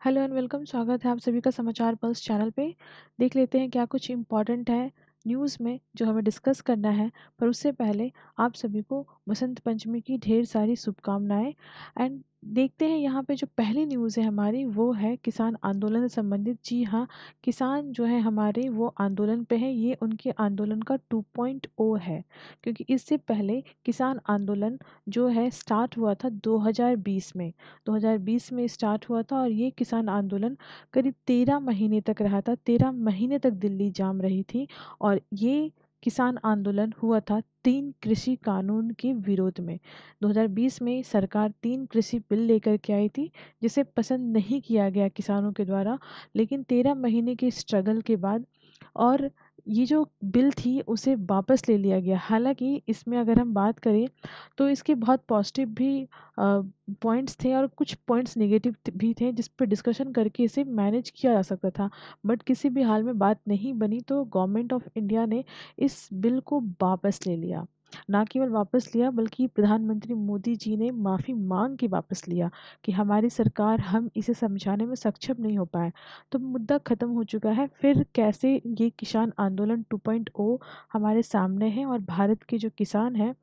Hello and welcome. स्वागत है आप सभी का समाचार पल्स चैनल पे। देख लेते हैं क्या कुछ इम्पोर्टेंट है न्यूज़ में जो हमें डिस्कस करना है। पर उससे पहले आप सभी को बसंत पंचमी की ढेर सारी शुभकामनाएं। एंड देखते हैं यहाँ पे जो पहली न्यूज़ है हमारी, वो है किसान आंदोलन से संबंधित। जी हाँ, किसान जो है हमारे वो आंदोलन पे हैं। ये उनके आंदोलन का 2.0 है, क्योंकि इससे पहले किसान आंदोलन जो है स्टार्ट हुआ था 2020 में। 2020 में स्टार्ट हुआ था और ये किसान आंदोलन करीब 13 महीने तक रहा था। 13 महीने तक दिल्ली जाम रही थी और ये किसान आंदोलन हुआ था 3 कृषि कानून के विरोध में। 2020 में सरकार 3 कृषि बिल लेकर के आई थी, जिसे पसंद नहीं किया गया किसानों के द्वारा। लेकिन 13 महीने के स्ट्रगल के बाद और ये जो बिल थी उसे वापस ले लिया गया। हालांकि इसमें अगर हम बात करें तो इसके बहुत पॉजिटिव भी पॉइंट्स थे और कुछ पॉइंट्स नेगेटिव भी थे, जिस पर डिस्कशन करके इसे मैनेज किया जा सकता था। बट किसी भी हाल में बात नहीं बनी, तो गवर्नमेंट ऑफ इंडिया ने इस बिल को वापस ले लिया। ना केवल वापस लिया बल्कि प्रधानमंत्री मोदी जी ने माफ़ी मांग के वापस लिया कि हमारी सरकार, हम इसे समझाने में सक्षम नहीं हो पाए। तो मुद्दा ख़त्म हो चुका है। फिर कैसे ये किसान आंदोलन 2.0 हमारे सामने है और भारत के जो किसान हैं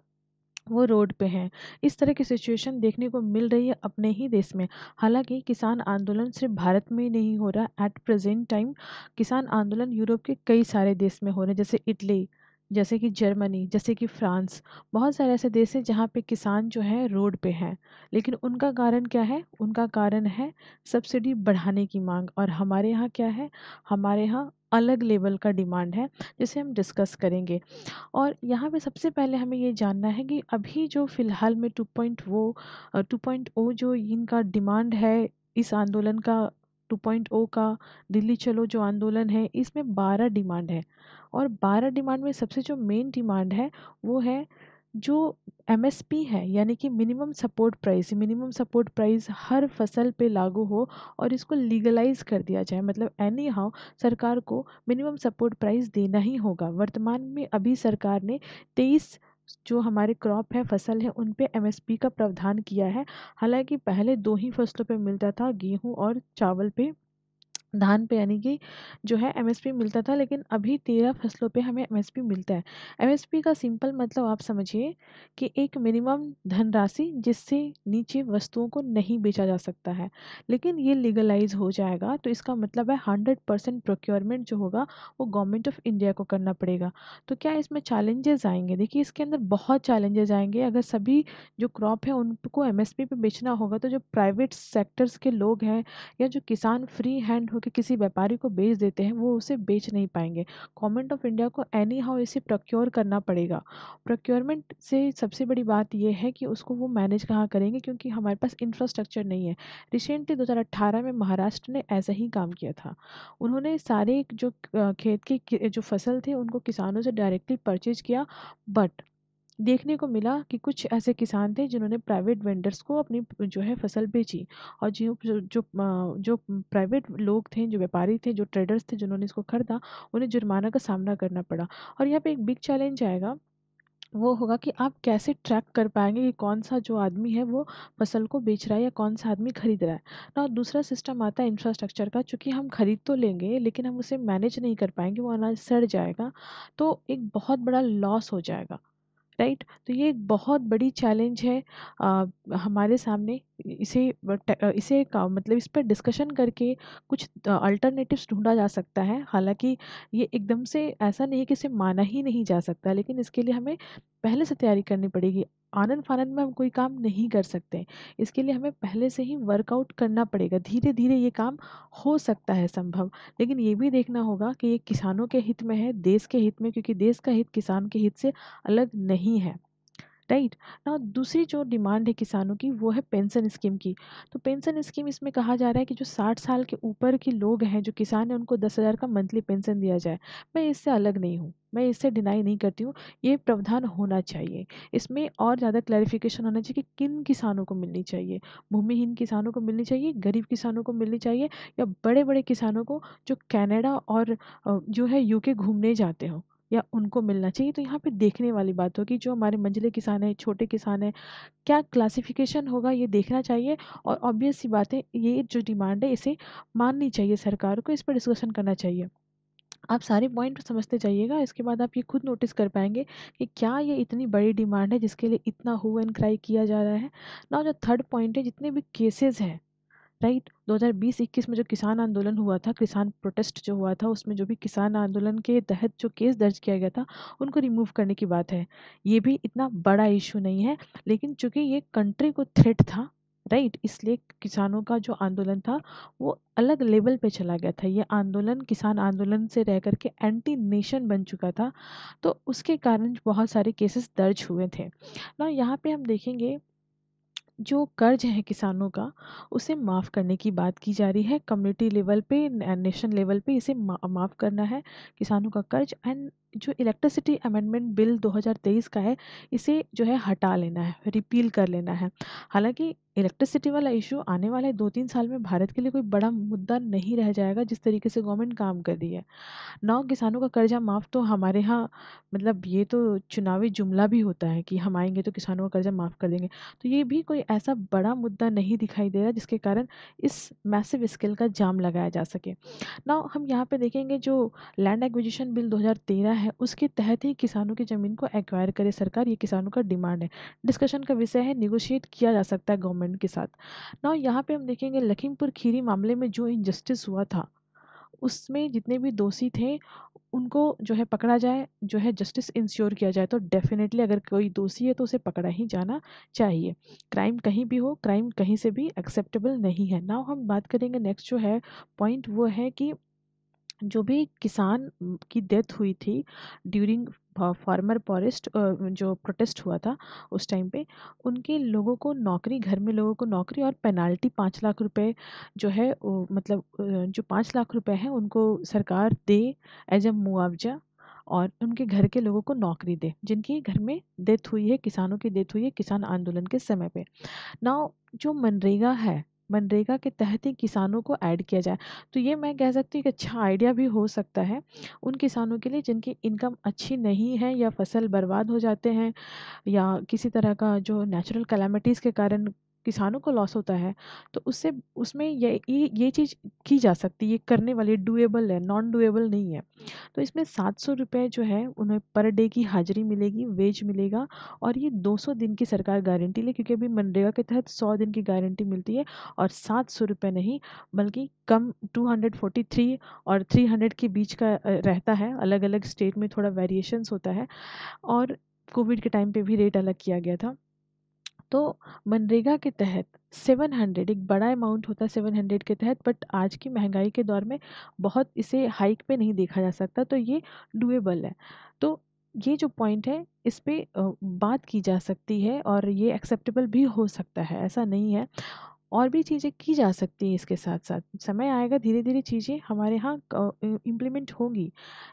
वो रोड पे हैं। इस तरह की सिचुएशन देखने को मिल रही है अपने ही देश में। हालांकि किसान आंदोलन सिर्फ भारत में ही नहीं हो रहा। एट प्रेजेंट टाइम किसान आंदोलन यूरोप के कई सारे देश में हो रहे हैं, जैसे इटली, जैसे कि जर्मनी, जैसे कि फ्रांस। बहुत सारे ऐसे देश हैं जहाँ पे किसान जो है रोड पे हैं। लेकिन उनका कारण क्या है? उनका कारण है सब्सिडी बढ़ाने की मांग। और हमारे यहाँ क्या है? हमारे यहाँ अलग लेवल का डिमांड है, जिसे हम डिस्कस करेंगे। और यहाँ पे सबसे पहले हमें ये जानना है कि अभी जो फ़िलहाल में 2.0 जो इनका डिमांड है, इस आंदोलन का 2.0 का दिल्ली चलो जो आंदोलन है, इसमें 12 डिमांड है। और 12 डिमांड में सबसे जो मेन डिमांड है वो है जो एमएसपी है, यानी कि minimum support price. Minimum support price हर फसल पे लागू हो और इसको लीगलाइज कर दिया जाए। मतलब एनी हाउ सरकार को मिनिमम सपोर्ट प्राइस देना ही होगा। वर्तमान में अभी सरकार ने 23 जो हमारे क्रॉप है, फसल है, उन पे एमएसपी का प्रावधान किया है। हालांकि पहले 2 ही फसलों पे मिलता था, गेहूं और चावल पे, धान पे यानी कि जो है एमएसपी मिलता था। लेकिन अभी 13 फसलों पे हमें एमएसपी मिलता है। एमएसपी का सिंपल मतलब आप समझिए कि एक मिनिमम धनराशि जिससे नीचे वस्तुओं को नहीं बेचा जा सकता है। लेकिन ये लीगलाइज हो जाएगा तो इसका मतलब है 100% प्रोक्योरमेंट जो होगा वो गवर्नमेंट ऑफ इंडिया को करना पड़ेगा। तो क्या इसमें चैलेंजेस आएंगे? देखिए, इसके अंदर बहुत चैलेंजेस आएंगे। अगर सभी जो क्रॉप है उनको एमएसपी पे बेचना होगा तो जो प्राइवेट सेक्टर्स के लोग हैं या जो किसान फ्री हैंड होकर किसी व्यापारी को बेच देते हैं, वो उसे बेच नहीं पाएंगे। गवर्नमेंट ऑफ इंडिया को एनी हाउ इसे प्रोक्योर करना पड़ेगा। प्रोक्योरमेंट से सबसे बड़ी बात यह है कि उसको वो मैनेज कहाँ करेंगे, क्योंकि हमारे पास इंफ्रास्ट्रक्चर नहीं है। रिसेंटली 2018 में महाराष्ट्र ने ऐसा ही काम किया था। उन्होंने सारे जो खेत की जो फसल थे उनको किसानों से डायरेक्टली परचेज किया। बट देखने को मिला कि कुछ ऐसे किसान थे जिन्होंने प्राइवेट वेंडर्स को अपनी जो है फसल बेची। और जो प्राइवेट लोग थे, जो व्यापारी थे, जो ट्रेडर्स थे, जिन्होंने इसको खरीदा, उन्हें जुर्माना का सामना करना पड़ा। और यहाँ पे एक बिग चैलेंज आएगा, वो होगा कि आप कैसे ट्रैक कर पाएंगे कि कौन सा जो आदमी है वो फसल को बेच रहा है या कौन सा आदमी खरीद रहा है ना। दूसरा सिस्टम आता है इंफ्रास्ट्रक्चर का। चूंकि हम खरीद तो लेंगे लेकिन हम उसे मैनेज नहीं कर पाएंगे, वो अनाज सड़ जाएगा, तो एक बहुत बड़ा लॉस हो जाएगा। राइट? तो ये एक बहुत बड़ी चैलेंज है हमारे सामने। मतलब इस पर डिस्कशन करके कुछ अल्टरनेटिव्स ढूंढा जा सकता है। हालांकि ये एकदम से ऐसा नहीं है कि इसे माना ही नहीं जा सकता, लेकिन इसके लिए हमें पहले से तैयारी करनी पड़ेगी। आनन फानन में हम कोई काम नहीं कर सकते। इसके लिए हमें पहले से ही वर्कआउट करना पड़ेगा। धीरे धीरे ये काम हो सकता है संभव। लेकिन ये भी देखना होगा कि ये किसानों के हित में है, देश के हित में, क्योंकि देश का हित किसान के हित से अलग नहीं है। राइट ना। दूसरी जो डिमांड है किसानों की वो है पेंशन स्कीम की। तो पेंशन स्कीम, इसमें कहा जा रहा है कि जो 60 साल के ऊपर के लोग हैं, जो किसान हैं, उनको 10,000 का मंथली पेंशन दिया जाए। मैं इससे अलग नहीं हूँ, मैं इससे डिनाई नहीं करती हूँ। ये प्रावधान होना चाहिए। इसमें और ज़्यादा क्लैरिफिकेशन होना चाहिए कि किन किसानों को मिलनी चाहिए। भूमिहीन किसानों को मिलनी चाहिए, गरीब किसानों को मिलनी चाहिए, या बड़े बड़े किसानों को जो कनाडा और जो है यूके घूमने जाते हो, या उनको मिलना चाहिए? तो यहाँ पे देखने वाली बात होगी, जो हमारे मंझले किसान हैं, छोटे किसान हैं, क्या क्लासिफिकेशन होगा ये देखना चाहिए। और ऑब्वियस सी बात है, ये जो डिमांड है इसे माननी चाहिए सरकार को, इस पर डिस्कशन करना चाहिए। आप सारे पॉइंट समझते जाइएगा, इसके बाद आप ये खुद नोटिस कर पाएंगे कि क्या ये इतनी बड़ी डिमांड है जिसके लिए इतना हू एंड क्राई किया जा रहा है ना। जो थर्ड पॉइंट है, जितने भी केसेस हैं, राइट, 2020-21 में जो किसान आंदोलन हुआ था, किसान प्रोटेस्ट जो हुआ था, उसमें जो भी किसान आंदोलन के तहत जो केस दर्ज किया गया था, उनको रिमूव करने की बात है। ये भी इतना बड़ा इशू नहीं है, लेकिन चूंकि ये कंट्री को थ्रेट था, राइट, इसलिए किसानों का जो आंदोलन था वो अलग लेवल पे चला गया था। ये आंदोलन किसान आंदोलन से रह करके एंटी नेशन बन चुका था, तो उसके कारण बहुत सारे केसेस दर्ज हुए थे ना। यहाँ पे हम देखेंगे, जो कर्ज है किसानों का, उसे माफ़ करने की बात की जा रही है। कम्युनिटी लेवल पे, नेशन लेवल पे इसे माफ़ करना है किसानों का कर्ज। एंड जो इलेक्ट्रिसिटी अमेंडमेंट बिल 2023 का है, इसे जो है हटा लेना है, रिपील कर लेना है। हालांकि इलेक्ट्रिसिटी वाला इशू आने वाले 2-3 साल में भारत के लिए कोई बड़ा मुद्दा नहीं रह जाएगा, जिस तरीके से गवर्नमेंट काम कर रही है। 9 किसानों का कर्जा माफ़, तो हमारे यहाँ मतलब ये तो चुनावी जुमला भी होता है कि हम आएंगे तो किसानों का कर्जा माफ़ कर देंगे। तो ये भी कोई ऐसा बड़ा मुद्दा नहीं दिखाई दे रहा जिसके कारण इस मैसिव स्केल का जाम लगाया जा सके। नाउ हम यहाँ पे देखेंगे, जो लैंड एक्विजिशन बिल 2013 है, उसके तहत ही किसानों की ज़मीन को एक्वायर करे सरकार, ये किसानों का डिमांड है। डिस्कशन का विषय है, निगोशिएट किया जा सकता है गवर्नमेंट के साथ। नाउ यहाँ पे हम देखेंगे, लखीमपुर खीरी मामले में जो इनजस्टिस हुआ था, उसमें जितने भी दोषी थे उनको जो है पकड़ा जाए, जो है जस्टिस इंश्योर किया जाए। तो डेफिनेटली अगर कोई दोषी है तो उसे पकड़ा ही जाना चाहिए। क्राइम कहीं भी हो, क्राइम कहीं से भी एक्सेप्टेबल नहीं है। नाउ हम बात करेंगे, नेक्स्ट जो है पॉइंट वो है कि जो भी किसान की डेथ हुई थी ड्यूरिंग फार्मर फॉरेस्ट, जो प्रोटेस्ट हुआ था उस टाइम पे, उनके लोगों को नौकरी, घर में लोगों को नौकरी और पेनाल्टी 5 लाख रुपए जो है मतलब जो 5 लाख रुपए हैं उनको सरकार दे एज अ मुआवजा, और उनके घर के लोगों को नौकरी दे जिनकी घर में डेथ हुई है, किसानों की डेथ हुई है किसान आंदोलन के समय पे। नाउ जो मनरेगा है, मनरेगा के तहत ही किसानों को ऐड किया जाए, तो ये मैं कह सकती हूँ कि अच्छा आइडिया भी हो सकता है उन किसानों के लिए जिनकी इनकम अच्छी नहीं है, या फसल बर्बाद हो जाते हैं, या किसी तरह का जो नेचुरल कैलामिटीज़ के कारण किसानों को लॉस होता है। तो उससे उसमें ये चीज़ की जा सकती है, ये करने वाली डुएबल है, नॉन डुएबल नहीं है। तो इसमें 700 रुपये जो है उन्हें पर डे की हाजिरी मिलेगी, वेज मिलेगा, और ये 200 दिन की सरकार गारंटी ले, क्योंकि अभी मनरेगा के तहत 100 दिन की गारंटी मिलती है, और 700 रुपये नहीं बल्कि कम 243 और 300 के बीच का रहता है। अलग अलग स्टेट में थोड़ा वेरिएशंस होता है, और कोविड के टाइम पे भी रेट अलग किया गया था। तो मनरेगा के तहत 700 एक बड़ा अमाउंट होता है 700 के तहत, बट आज की महंगाई के दौर में बहुत इसे हाइक पे नहीं देखा जा सकता, तो ये डुएबल है। तो ये जो पॉइंट है इस पे बात की जा सकती है, और ये एक्सेप्टेबल भी हो सकता है, ऐसा नहीं है। और भी चीज़ें की जा सकती हैं इसके साथ साथ, समय आएगा धीरे धीरे चीज़ें हमारे यहाँ इम्प्लीमेंट होंगी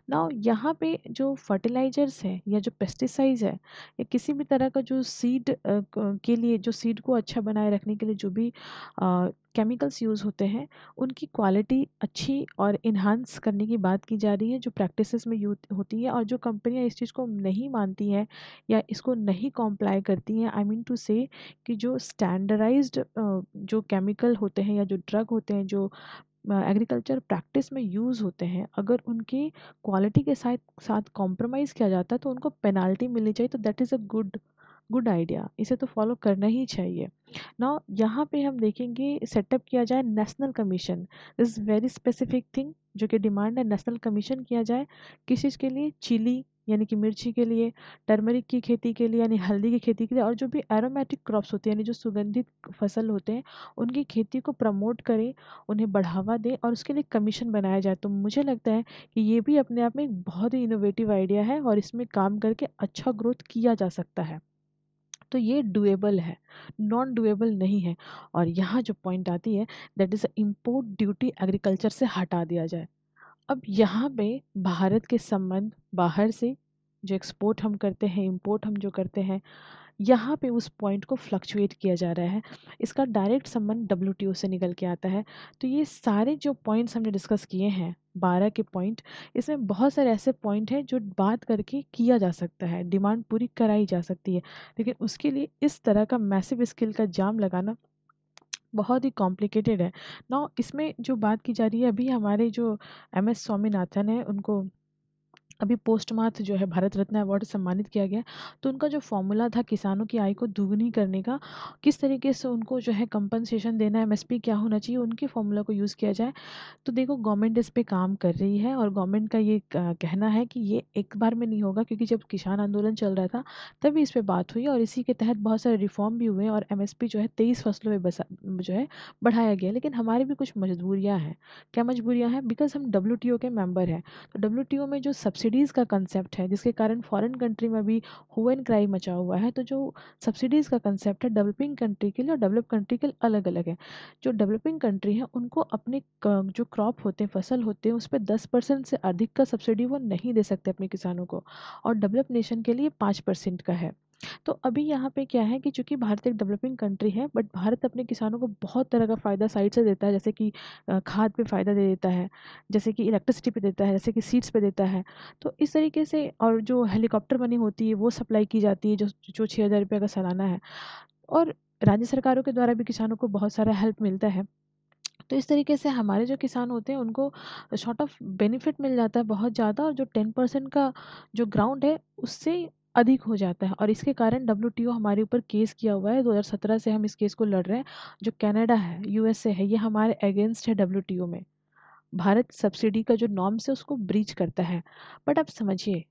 ना। यहाँ पे जो फर्टिलाइजर्स है या जो पेस्टिसाइड्स है, या किसी भी तरह का जो सीड के लिए, जो सीड को अच्छा बनाए रखने के लिए जो भी केमिकल्स यूज़ होते हैं, उनकी क्वालिटी अच्छी और इन्हांस करने की बात की जा रही है, जो प्रैक्टिसेस में यूज होती है। और जो कंपनियां इस चीज़ को नहीं मानती हैं या इसको नहीं कॉम्प्लाई करती हैं, आई मीन टू से, कि जो स्टैंडर्डाइज्ड जो केमिकल होते हैं या जो ड्रग होते हैं, जो एग्रीकल्चर प्रैक्टिस में यूज़ होते हैं, अगर उनकी क्वालिटी के साथ साथ कॉम्प्रोमाइज़ किया जाता है तो उनको पेनाल्टी मिलनी चाहिए। तो that is a good good idea, इसे तो फॉलो करना ही चाहिए ना। यहाँ पे हम देखेंगे, सेटअप किया जाए national commission, this very specific thing, जो कि डिमांड है, नेशनल कमीशन किया जाए। किस चीज़ के लिए? चिली यानी कि मिर्ची के लिए, टर्मरिक की खेती के लिए यानी हल्दी की खेती के लिए, और जो भी एरोमेटिक क्रॉप्स होते हैं यानी जो सुगंधित फसल होते हैं, उनकी खेती को प्रमोट करें, उन्हें बढ़ावा दें, और उसके लिए कमीशन बनाया जाए। तो मुझे लगता है कि ये भी अपने आप में एक बहुत ही इनोवेटिव आइडिया है, और इसमें काम करके अच्छा ग्रोथ किया जा सकता है। तो ये डुएबल है, नॉन डुएबल नहीं है। और यहाँ जो पॉइंट आती है, that is import duty agriculture से हटा दिया जाए। अब यहाँ पे भारत के संबंध बाहर से, जो एक्सपोर्ट हम करते हैं, इंपोर्ट हम जो करते हैं, यहाँ पे उस पॉइंट को फ्लक्चुएट किया जा रहा है। इसका डायरेक्ट संबंध डब्ल्यूटीओ से निकल के आता है। तो ये सारे जो पॉइंट्स हमने डिस्कस किए हैं, 12 के पॉइंट, इसमें बहुत सारे ऐसे पॉइंट हैं जो बात करके किया जा सकता है, डिमांड पूरी कराई जा सकती है। लेकिन उसके लिए इस तरह का मैसिव स्केल का जाम लगाना बहुत ही कॉम्प्लिकेटेड है। नाउ इसमें जो बात की जा रही है, अभी हमारे जो एमएस स्वामीनाथन है, उनको अभी पोस्टमार्क जो है भारत रत्न अवार्ड से सम्मानित किया गया। तो उनका जो फॉर्मूला था किसानों की आय को दुगनी करने का, किस तरीके से उनको जो है कंपनसेशन देना है, एमएसपी क्या होना चाहिए, उनके फॉर्मूला को यूज़ किया जाए। तो देखो, गवर्नमेंट इस पे काम कर रही है और गवर्नमेंट का ये कहना है कि ये एक बार में नहीं होगा, क्योंकि जब किसान आंदोलन चल रहा था तभी इस पे बात हुई और इसी के तहत बहुत सारे रिफॉर्म भी हुए और एमएसपी जो है 23 फसलों में जो है बढ़ाया गया। लेकिन हमारी भी कुछ मजबूरियां हैं। क्या मजबूरियां हैं? बिकॉज हम डब्ल्यूटीओ के मेंबर हैं। तो डब्ल्यूटीओ में जो सब्सिडीज़ का कंसेप्ट है, जिसके कारण फॉरेन कंट्री में भी हु एंड क्राई मचा हुआ है, तो जो सब्सिडीज़ का कंसेप्ट है डेवलपिंग कंट्री के लिए और डेवलप कंट्री के लिए अलग अलग है। जो डेवलपिंग कंट्री है उनको अपने जो क्रॉप होते हैं, फसल होते हैं, उस पर 10% से अधिक का सब्सिडी वो नहीं दे सकते अपने किसानों को, और डेवलप नेशन के लिए 5% का है। तो अभी यहाँ पे क्या है कि चूंकि भारत एक डेवलपिंग कंट्री है, बट भारत अपने किसानों को बहुत तरह का फ़ायदा साइड से देता है, जैसे कि खाद पे फ़ायदा दे देता है, जैसे कि इलेक्ट्रिसिटी पे देता है, जैसे कि सीड्स पे देता है। तो इस तरीके से, और जो हेलीकॉप्टर मनी होती है वो सप्लाई की जाती है, जो जो 6,000 रुपये का सालाना है, और राज्य सरकारों के द्वारा भी किसानों को बहुत सारा हेल्प मिलता है। तो इस तरीके से हमारे जो किसान होते हैं उनको सॉर्ट ऑफ बेनिफिट मिल जाता है बहुत ज़्यादा, और जो 10% का जो ग्राउंड है उससे अधिक हो जाता है। और इसके कारण डब्ल्यूटीओ हमारे ऊपर केस किया हुआ है, 2017 से हम इस केस को लड़ रहे हैं। जो कनाडा है, यूएसए है, ये हमारे अगेंस्ट है डब्ल्यूटीओ में। भारत सब्सिडी का जो नॉर्म्स है उसको ब्रीच करता है। बट आप समझिए,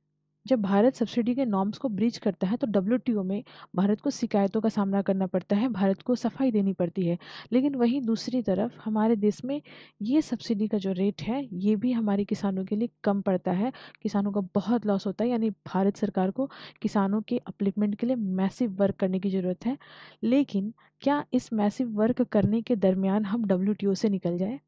जब भारत सब्सिडी के नॉर्म्स को ब्रीच करता है तो डब्ल्यूटीओ में भारत को शिकायतों का सामना करना पड़ता है, भारत को सफाई देनी पड़ती है। लेकिन वहीं दूसरी तरफ हमारे देश में ये सब्सिडी का जो रेट है ये भी हमारे किसानों के लिए कम पड़ता है, किसानों का बहुत लॉस होता है। यानी भारत सरकार को किसानों के अपलिफ्टमेंट के लिए मैसिव वर्क करने की ज़रूरत है। लेकिन क्या इस मैसिव वर्क करने के दरमियान हम डब्ल्यूटीओ से निकल जाए?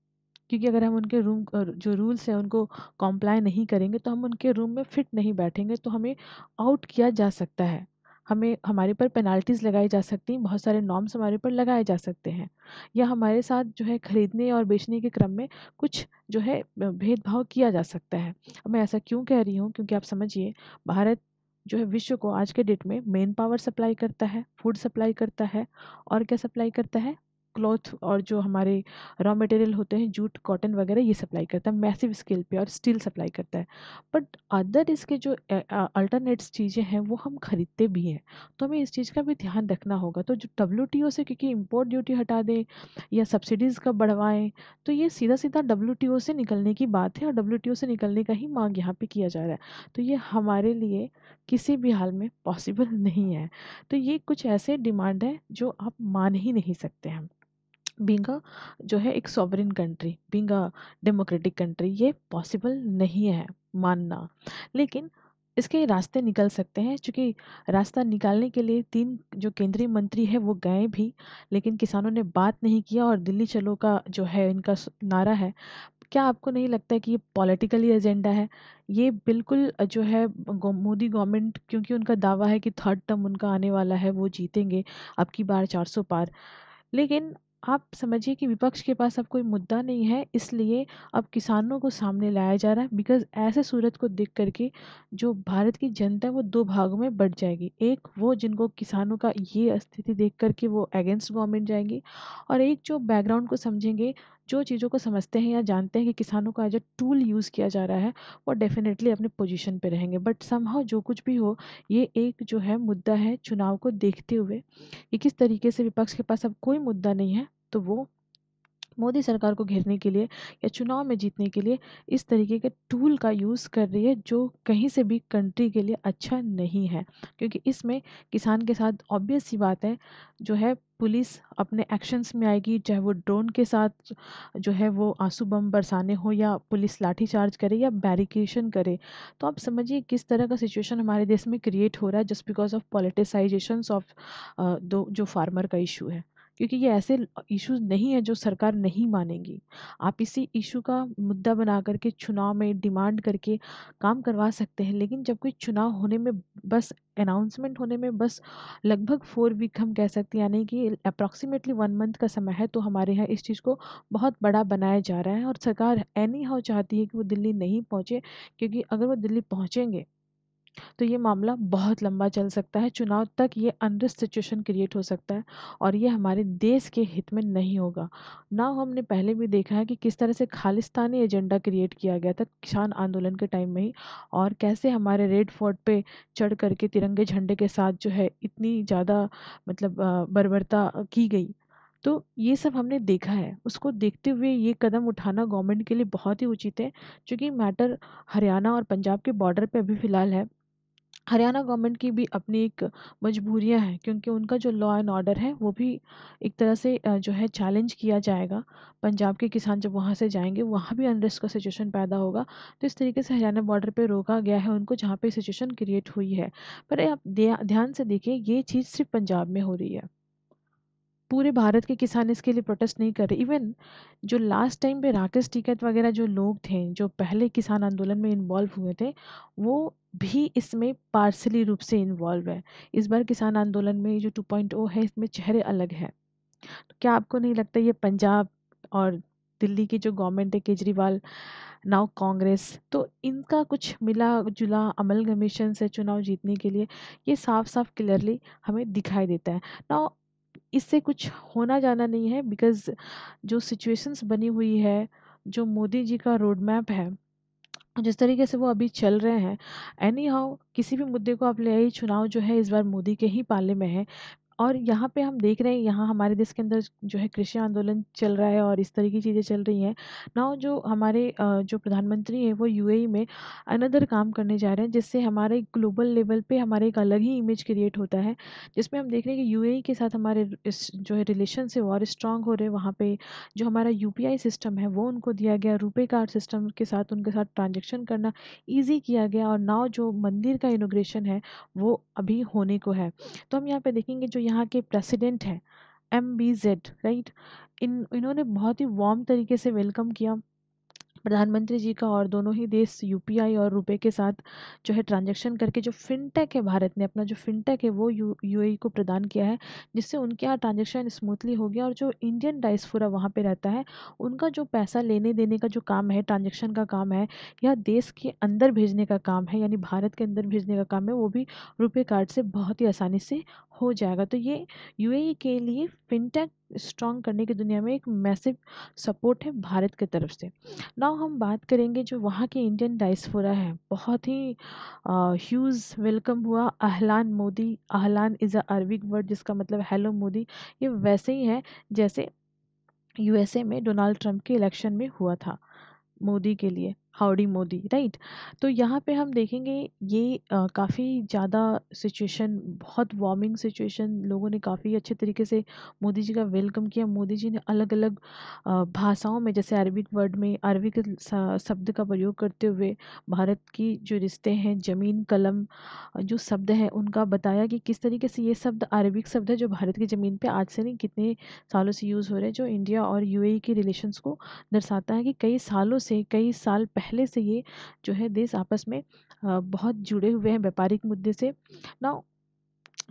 क्योंकि अगर हम उनके रूम जो रूल्स हैं उनको कॉम्प्लाई नहीं करेंगे तो हम उनके रूम में फिट नहीं बैठेंगे, तो हमें आउट किया जा सकता है, हमें हमारे पर पेनाल्टीज़ लगाई जा सकती हैं, बहुत सारे नॉर्म्स हमारे पर लगाए जा सकते हैं, या हमारे साथ जो है खरीदने और बेचने के क्रम में कुछ जो है भेदभाव किया जा सकता है। अब मैं ऐसा क्यों कह रही हूँ? क्योंकि आप समझिए, भारत जो है विश्व को आज के डेट में मेन पावर सप्लाई करता है, फूड सप्लाई करता है, और क्या सप्लाई करता है? क्लॉथ, और जो हमारे रॉ मटेरियल होते हैं, जूट, कॉटन वगैरह, ये सप्लाई करता है मैसिव स्केल पे, और स्टील सप्लाई करता है। बट अदर इसके जो अल्टरनेट्स चीज़ें हैं वो हम खरीदते भी हैं। तो हमें इस चीज़ का भी ध्यान रखना होगा। तो जो डब्ल्यूटीओ से क्योंकि इम्पोर्ट ड्यूटी हटा दें या सब्सिडीज़ का बढ़वाएं, तो ये सीधा सीधा डब्ल्यूटीओ से निकलने की बात है, और डब्ल्यूटीओ से निकलने का ही मांग यहाँ पे किया जा रहा है। तो ये हमारे लिए किसी भी हाल में पॉसिबल नहीं है। तो ये कुछ ऐसे डिमांड है जो आप मान ही नहीं सकते हैं। बीइंग अ जो है एक sovereign country, being a democratic country, ये पॉसिबल नहीं है मानना। लेकिन इसके रास्ते निकल सकते हैं, क्योंकि रास्ता निकालने के लिए 3 जो केंद्रीय मंत्री है वो गए भी, लेकिन किसानों ने बात नहीं किया, और दिल्ली चलो का जो है इनका नारा है। क्या आपको नहीं लगता है कि ये पॉलिटिकली एजेंडा है? ये बिल्कुल जो है मोदी गवर्नमेंट, क्योंकि उनका दावा है कि थर्ड टर्म उनका आने वाला है, वो जीतेंगे अब की बार 400 पार। लेकिन आप समझिए कि विपक्ष के पास अब कोई मुद्दा नहीं है, इसलिए अब किसानों को सामने लाया जा रहा है। बिकॉज़ ऐसे सूरत को देख करके जो भारत की जनता है वो 2 भागों में बँट जाएगी। एक वो जिनको किसानों का ये स्थिति देख कर के वो अगेंस्ट गवर्नमेंट जाएंगे, और एक जो बैकग्राउंड को समझेंगे, जो चीज़ों को समझते हैं या जानते हैं कि किसानों को एज अ टूल यूज़ किया जा रहा है, वो डेफिनेटली अपने पोजीशन पे रहेंगे। बट समहाउ जो कुछ भी हो, ये एक जो है मुद्दा है चुनाव को देखते हुए, कि किस तरीके से विपक्ष के पास अब कोई मुद्दा नहीं है, तो वो मोदी सरकार को घेरने के लिए या चुनाव में जीतने के लिए इस तरीके के टूल का यूज़ कर रही है, जो कहीं से भी कंट्री के लिए अच्छा नहीं है। क्योंकि इसमें किसान के साथ ऑब्वियस सी बात है, जो है पुलिस अपने एक्शंस में आएगी, चाहे वो ड्रोन के साथ जो है वो आंसू बम बरसाने हो, या पुलिस लाठीचार्ज करे या बैरिकेशन करे। तो आप समझिए किस तरह का सिचुएशन हमारे देश में क्रिएट हो रहा है, जस्ट बिकॉज ऑफ पॉलिटिसाइजेशंस ऑफ दो जो फार्मर का इशू है। क्योंकि ये ऐसे इश्यूज नहीं है जो सरकार नहीं मानेगी। आप इसी इशू का मुद्दा बना करके चुनाव में डिमांड करके काम करवा सकते हैं, लेकिन जब कोई चुनाव होने में बस अनाउंसमेंट होने में बस लगभग 4 वीक हम कह सकते हैं, यानी कि अप्रॉक्सीमेटली 1 मंथ का समय है, तो हमारे यहाँ इस चीज़ को बहुत बड़ा बनाया जा रहा है और सरकार एनी हाउ चाहती है कि वो दिल्ली नहीं पहुँचे, क्योंकि अगर वो दिल्ली पहुँचेंगे तो ये मामला बहुत लंबा चल सकता है, चुनाव तक ये अनरेस्ट सिचुएशन क्रिएट हो सकता है और ये हमारे देश के हित में नहीं होगा ना। हमने पहले भी देखा है कि किस तरह से खालिस्तानी एजेंडा क्रिएट किया गया था किसान आंदोलन के टाइम में ही, और कैसे हमारे रेड फोर्ट पे चढ़ करके तिरंगे झंडे के साथ जो है इतनी ज़्यादा मतलब बर्बरता की गई। तो ये सब हमने देखा है, उसको देखते हुए ये कदम उठाना गवर्नमेंट के लिए बहुत ही उचित है, क्योंकि मैटर हरियाणा और पंजाब के बॉर्डर पे अभी फ़िलहाल है। हरियाणा गवर्नमेंट की भी अपनी एक मजबूरियां हैं, क्योंकि उनका जो लॉ एंड ऑर्डर है वो भी एक तरह से जो है चैलेंज किया जाएगा। पंजाब के किसान जब वहाँ से जाएंगे वहाँ भी अनरेस्ट का सिचुएशन पैदा होगा, तो इस तरीके से हरियाणा बॉर्डर पे रोका गया है उनको जहाँ पे सिचुएशन क्रिएट हुई है। पर आप ध्यान से देखिए, ये चीज़ सिर्फ पंजाब में हो रही है, पूरे भारत के किसान इसके लिए प्रोटेस्ट नहीं कर रहे। इवन जो लास्ट टाइम पे राकेश टिकैत वगैरह जो लोग थे जो पहले किसान आंदोलन में इन्वॉल्व हुए थे, वो भी इसमें पार्सली रूप से इन्वॉल्व है। इस बार किसान आंदोलन में जो 2.0 है इसमें चेहरे अलग हैं। तो क्या आपको नहीं लगता ये पंजाब और दिल्ली की जो गवर्नमेंट है केजरीवाल, नाउ कांग्रेस, तो इनका कुछ मिला जुला अमलगमेशन से चुनाव जीतने के लिए, ये साफ साफ क्लियरली हमें दिखाई देता है। नाउ इससे कुछ होना जाना नहीं है, बिकॉज़ जो सिचुएशंस बनी हुई है, जो मोदी जी का रोड मैप है, जिस तरीके से वो अभी चल रहे हैं, एनी हाउ किसी भी मुद्दे को आप ले आइए, चुनाव जो है इस बार मोदी के ही पाले में है। और यहाँ पे हम देख रहे हैं, यहाँ हमारे देश के अंदर जो है कृषि आंदोलन चल रहा है और इस तरह की चीज़ें चल रही हैं। नाउ जो हमारे जो प्रधानमंत्री हैं वो यूएई में अनदर काम करने जा रहे हैं, जिससे हमारे ग्लोबल लेवल पे हमारे एक अलग ही इमेज क्रिएट होता है, जिसमें हम देख रहे हैं कि यूएई के साथ हमारे इस जो है रिलेशन है और स्ट्रांग हो रहे हैं। वहाँ पे जो हमारा यूपीआई सिस्टम है वो उनको दिया गया, रुपे कार्ड सिस्टम के साथ उनके साथ ट्रांजेक्शन करना ईजी किया गया, और नाउ जो मंदिर का इनोग्रेशन है वो अभी होने को है। तो हम यहाँ पे देखेंगे जो यहाँ के प्रेसिडेंट हैं, MBZ, राइट, इन्होंने बहुत ही वार्म तरीके से वेलकम किया प्रधानमंत्री जी का, और दोनों ही देश यूपीआई और रुपए के साथ जो है ट्रांजैक्शन करके जो फिनटेक है, भारत ने अपना जो फिनटेक है वो यूएई को प्रदान किया है, जिससे उनके यहाँ ट्रांजैक्शन स्मूथली हो गया। और जो इंडियन डायस्पोरा वहाँ पे रहता है, उनका जो पैसा लेने देने का जो काम है, ट्रांजैक्शन का काम है, या देश के अंदर भेजने का काम है, यानी भारत के अंदर भेजने का काम है, वो भी रुपे कार्ड से बहुत ही आसानी से हो जाएगा। तो ये यूएई के लिए फिनटेक स्ट्रॉन्ग करने की दुनिया में एक मैसिव सपोर्ट है भारत की तरफ से। नाउ हम बात करेंगे जो वहाँ के इंडियन डायस्पोरा है, बहुत ही ह्यूज वेलकम हुआ Ahlan Modi. Ahlan is a Arabic word जिसका मतलब हेलो मोदी। ये वैसे ही है जैसे यूएसए में डोनाल्ड ट्रंप के इलेक्शन में हुआ था मोदी के लिए, हाउडी मोदी, राइट। तो यहाँ पे हम देखेंगे ये काफ़ी ज़्यादा सिचुएशन, बहुत वार्मिंग सिचुएशन, लोगों ने काफ़ी अच्छे तरीके से मोदी जी का वेलकम किया। मोदी जी ने अलग अलग भाषाओं में, जैसे अरबिक वर्ड में अरबिक शब्द का प्रयोग करते हुए भारत की जो रिश्ते हैं, ज़मीन कलम जो शब्द हैं उनका बताया कि किस तरीके से ये शब्द अरबिक शब्द है जो भारत की ज़मीन पे आज से नहीं कितने सालों से यूज़ हो रहे हैं, जो इंडिया और यूएई के रिलेशंस को दर्शाता है कि कई सालों से, कई साल पहले से ये जो है देश आपस में बहुत जुड़े हुए हैं व्यापारिक मुद्दे से ना।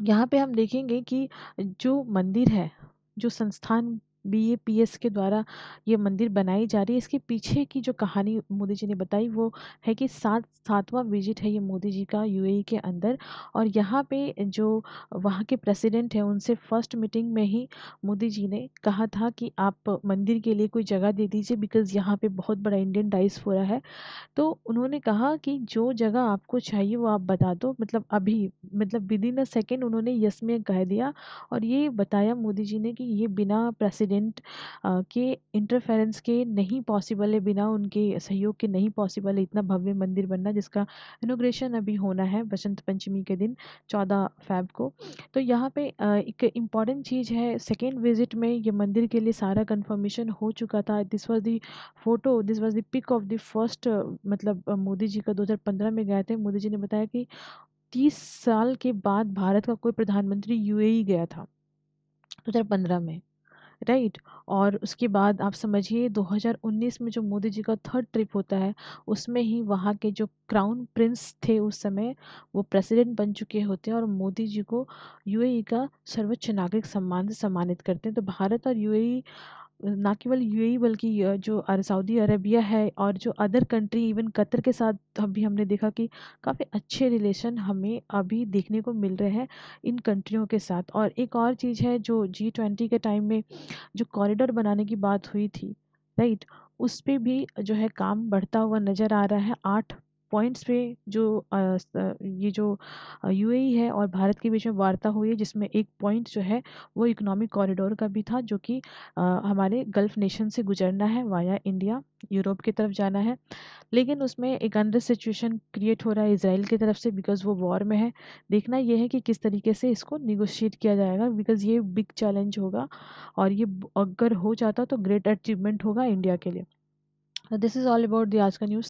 यहाँ पे हम देखेंगे कि जो मंदिर है, जो संस्थान BAPS के द्वारा ये मंदिर बनाई जा रही है, इसके पीछे की जो कहानी मोदी जी ने बताई वो है कि सातवां विजिट है ये मोदी जी का यूएई के अंदर। और यहाँ पे जो वहाँ के प्रेसिडेंट हैं उनसे फर्स्ट मीटिंग में ही मोदी जी ने कहा था कि आप मंदिर के लिए कोई जगह दे दीजिए, बिकॉज़ यहाँ पे बहुत बड़ा इंडियन डायस्पोरा है। तो उन्होंने कहा कि जो जगह आपको चाहिए वो आप बता दो, मतलब अभी, मतलब विदिन अ सेकेंड उन्होंने यस में कह दिया। और ये बताया मोदी जी ने कि ये बिना प्रेसिडेंट के इंटरफेरेंस के नहीं पॉसिबल है, बिना उनके सहयोग के नहीं पॉसिबल है इतना भव्य मंदिर बनना, जिसका इनोग्रेशन अभी होना है बसंत पंचमी के दिन 14 फ़रवरी को। तो यहाँ पे एक इम्पॉर्टेंट चीज़ है, सेकेंड विजिट में ये मंदिर के लिए सारा कंफर्मेशन हो चुका था। This was the peak of the first, मतलब मोदी जी का 2015 में गए थे। मोदी जी ने बताया कि 30 साल के बाद भारत का कोई प्रधानमंत्री यूएई गया था 2015 में। राइट। और उसके बाद आप समझिए 2019 में जो मोदी जी का थर्ड ट्रिप होता है, उसमें ही वहाँ के जो क्राउन प्रिंस थे उस समय, वो प्रेसिडेंट बन चुके होते हैं और मोदी जी को यूएई का सर्वोच्च नागरिक सम्मान से सम्मानित करते हैं। तो भारत और यूएई, ना केवल यूएई बल्कि जो सऊदी अरेबिया है और जो अदर कंट्री, इवन कतर के साथ अभी हमने देखा कि काफ़ी अच्छे रिलेशन हमें अभी देखने को मिल रहे हैं इन कंट्रियों के साथ। और एक और चीज़ है, जो G20 के टाइम में जो कॉरिडोर बनाने की बात हुई थी, राइट, उस पे भी जो है काम बढ़ता हुआ नज़र आ रहा है। 8 पॉइंट्स पे जो ये जो यूएई है और भारत के बीच में वार्ता हुई है, जिसमें एक पॉइंट जो है वो इकोनॉमिक कॉरिडोर का भी था, जो कि हमारे गल्फ नेशन से गुजरना है वाया इंडिया, यूरोप की तरफ जाना है। लेकिन उसमें एक अंदर सिचुएशन क्रिएट हो रहा है इसराइल की तरफ से, बिकॉज वो वॉर में है। देखना ये है कि किस तरीके से इसको निगोशिएट किया जाएगा, बिकॉज ये बिग चैलेंज होगा और ये अगर हो जाता तो ग्रेट अचीवमेंट होगा इंडिया के लिए। This is all about the आज का न्यूज़।